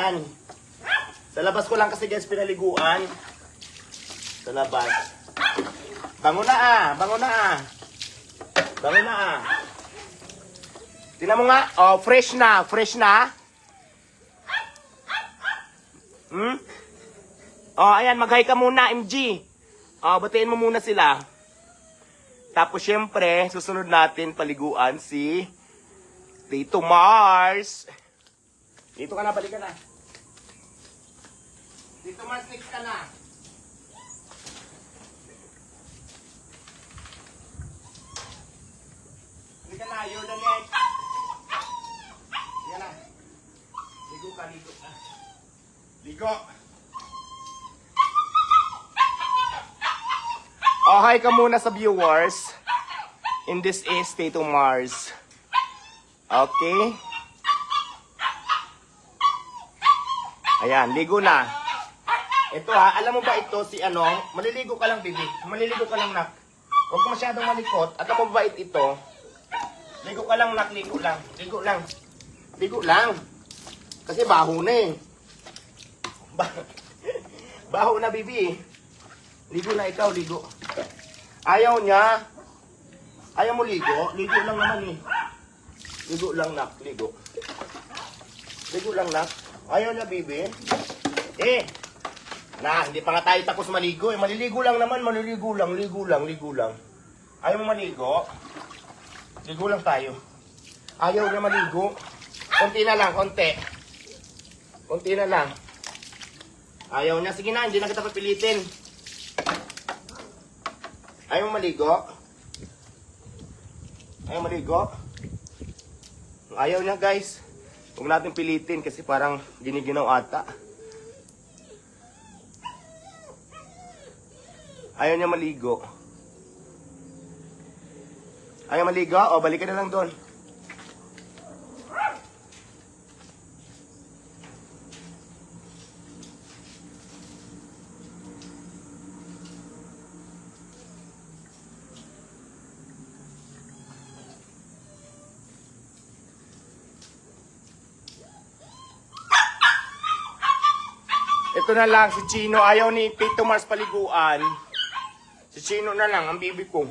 Ayan. Sa labas ko lang kasi guys pinaliguan. Sa labas. Bango na ah. Bango na ah. Bango na ah. Tingnan mo nga. Oh, fresh na. Fresh na. Oh, ayan. Mag-hi ka muna, MG. Oh, batiin mo muna sila. Tapos, syempre, susunod natin paliguan si Tito Mars. Dito ka na, balik ka na. Tito Mars, next ka na. Balik ka na, you're the next. Yan na. Ligo ka, ligo ka. Ligo. Oh, hi ka muna sa viewers. In this is Tito Mars. Okay. Ayan, ligo na. Ito ha, alam mo ba ito si ano? Maliligo ka lang, baby. Maliligo ka lang, nak. Huwag ka masyadong malikot. At alam mo ba ito? Ligo ka lang, nak. Ligo lang. Ligo lang. Ligo lang. Kasi baho na eh. Baho na, baby. Ligo na ikaw, ligo. Ayaw niya. Ayaw mo ligo? Ligo lang naman eh. Ligo lang, nak. Ligo. Ligo lang, nak. Ayaw niya, baby. Hindi pa nga tayo tapos maligo eh. Maliligo lang naman, maliligo lang. Ligo lang, ligo lang. Ayaw mo maligo? Ligo lang tayo. Ayaw niya maligo. Konti na lang, konti. Konti na lang. Ayaw niya. Sige na, hindi na kita papilitin. Ayaw mo maligo? Ayaw maligo? Ayaw niya, guys. Huwag natin pilitin kasi parang giniginaw ata. Ayaw niya maligo. Ayaw maligo? O, balik ka na lang doon. Ito na lang, si Chino. Ayaw ni Tito Mars paliguan. Si Chino na lang, ang bibi ko.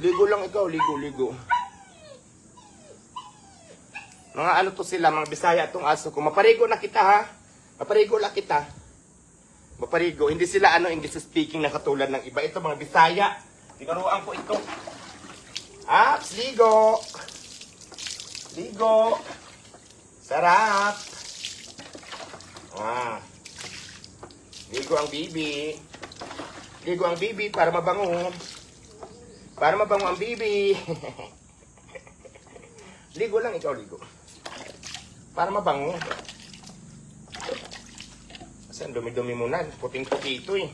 Ligo lang ikaw, ligo, ligo. Mga ano to sila, mga Bisaya itong aso ko. Maparigo na kita ha. Maparigo na kita. Maparigo. Hindi sila English speaking na katulad ng iba. Ito mga Bisaya. Tinuruan ko ito. Aps, ligo. Ligo. Sarap. Ligo ang bibi. Ligo ang bibi para mabango. Para mabango ang bibi. Ligo lang ikaw, ligo. Para mabango. Kasi ang dumi-dumi mo na. Puting-puti ito eh.